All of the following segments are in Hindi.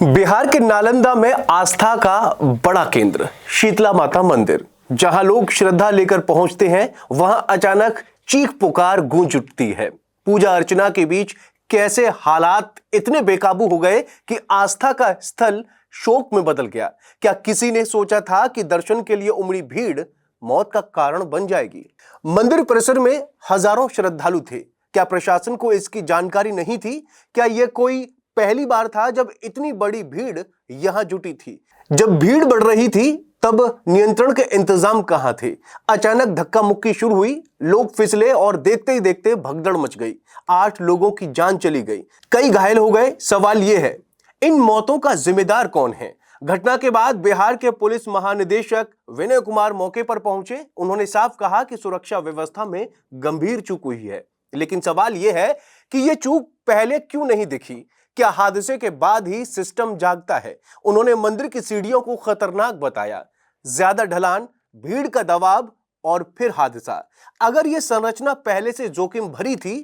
बिहार के नालंदा में आस्था का बड़ा केंद्र शीतला माता मंदिर, जहां लोग श्रद्धा लेकर पहुंचते हैं, वहां अचानक चीख पुकार गूंज उठती है। पूजा अर्चना के बीच कैसे हालात इतने बेकाबू हो गए कि आस्था का स्थल शोक में बदल गया। क्या किसी ने सोचा था कि दर्शन के लिए उमड़ी भीड़ मौत का कारण बन जाएगी? मंदिर परिसर में हजारों श्रद्धालु थे। क्या प्रशासन को इसकी जानकारी नहीं थी? क्या यह कोई पहली बार था जब इतनी बड़ी भीड़ यहां जुटी थी? जब भीड़ बढ़ रही थी तब नियंत्रण के इंतजाम कहां थे? अचानक धक्का मुक्की शुरू हुई, लोग फिसले और देखते ही देखते भगदड़ मच गई। 8 लोगों की जान चली गई, कई घायल हो गए। सवाल यह है, इन मौतों का जिम्मेदार कौन है? घटना के बाद बिहार के पुलिस महानिदेशक विनय कुमार मौके पर पहुंचे। उन्होंने साफ कहा कि सुरक्षा व्यवस्था में गंभीर चूक हुई है। लेकिन सवाल यह है कि यह चूक पहले क्यों नहीं दिखी? क्या हादसे के बाद ही सिस्टम जागता है? उन्होंने मंदिर की सीढ़ियों को खतरनाक बताया, ज्यादा ढलान, भीड़ का दबाव और फिर हादसा। अगर यह संरचना पहले से जोखिम भरी थी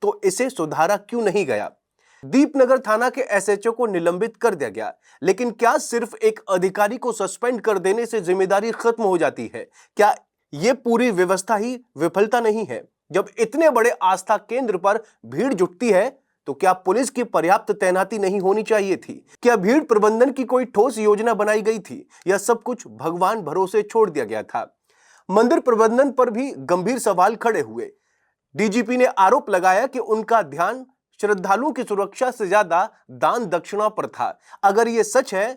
तो इसे सुधारा क्यों नहीं गया? दीपनगर थाना के एसएचओ को निलंबित कर दिया गया, लेकिन क्या सिर्फ एक अधिकारी को सस्पेंड कर देने से जिम्मेदारी खत्म हो जाती है? क्या यह पूरी व्यवस्था ही विफलता नहीं है? जब इतने बड़े आस्था केंद्र पर भीड़ जुटती है तो क्या पुलिस की पर्याप्त तैनाती नहीं होनी चाहिए थी? क्या भीड़ प्रबंधन की कोई ठोस योजना बनाई गई थी या सब कुछ भगवान भरोसे छोड़ दिया गया था? मंदिर प्रबंधन पर भी गंभीर सवाल खड़े हुए। डीजीपी ने आरोप लगाया कि उनका ध्यान श्रद्धालुओं की सुरक्षा से ज्यादा दान दक्षिणा पर था। अगर यह सच है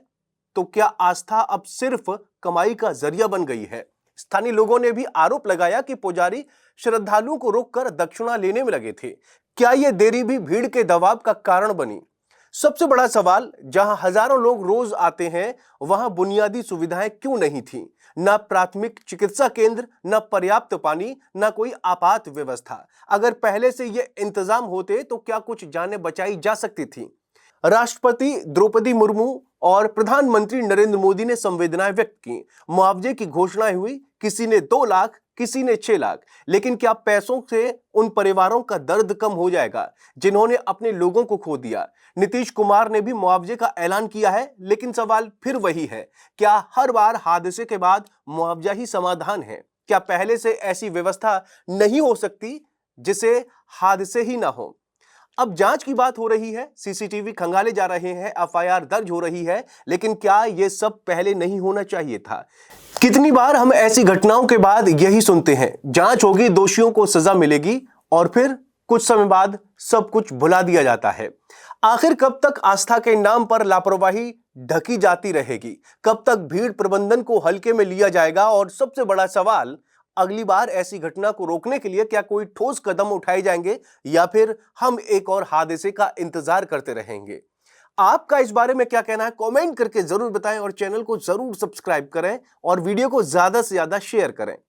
तो क्या आस्था अब सिर्फ कमाई का जरिया बन गई है? स्थानीय लोगों ने भी आरोप लगाया कि पुजारी श्रद्धालुओं को रोककर दक्षिणा लेने में लगे थे। क्या यह देरी भी भीड़ के दबाव का कारण बनी? सबसे बड़ा सवाल, जहां हजारों लोग रोज आते हैं वहां बुनियादी सुविधाएं क्यों नहीं थी? ना प्राथमिक चिकित्सा केंद्र, ना पर्याप्त पानी, ना कोई आपात व्यवस्था। अगर पहले से ये इंतजाम होते तो क्या कुछ जानें बचाई जा सकती थी? राष्ट्रपति द्रौपदी मुर्मू और प्रधानमंत्री नरेंद्र मोदी ने संवेदनाएं व्यक्त की। मुआवजे की घोषणाएं हुई, किसी ने 2 लाख, किसी ने 6 लाख। लेकिन क्या पैसों से उन परिवारों का दर्द कम हो जाएगा जिन्होंने अपने लोगों को खो दिया? नीतीश कुमार ने भी मुआवजे का ऐलान किया है, लेकिन सवाल फिर वही है, क्या हर बार हादसे के बाद मुआवजा ही समाधान है? क्या पहले से ऐसी व्यवस्था नहीं हो सकती जिसे हादसे ही ना हो? अब जांच की बात हो रही है, सीसीटीवी खंगाले जा रहे हैं, एफआईआर दर्ज हो रही है, लेकिन क्या यह सब पहले नहीं होना चाहिए था? कितनी बार हम ऐसी घटनाओं के बाद यही सुनते हैं, जांच होगी, दोषियों को सजा मिलेगी, और फिर कुछ समय बाद सब कुछ भुला दिया जाता है। आखिर कब तक आस्था के नाम पर लापरवाही ढकी जाती रहेगी? कब तक भीड़ प्रबंधन को हल्के में लिया जाएगा? और सबसे बड़ा सवाल, अगली बार ऐसी घटना को रोकने के लिए क्या कोई ठोस कदम उठाए जाएंगे या फिर हम एक और हादसे का इंतजार करते रहेंगे? आपका इस बारे में क्या कहना है? कमेंट करके जरूर बताएं और चैनल को जरूर सब्सक्राइब करें और वीडियो को ज्यादा से ज्यादा शेयर करें।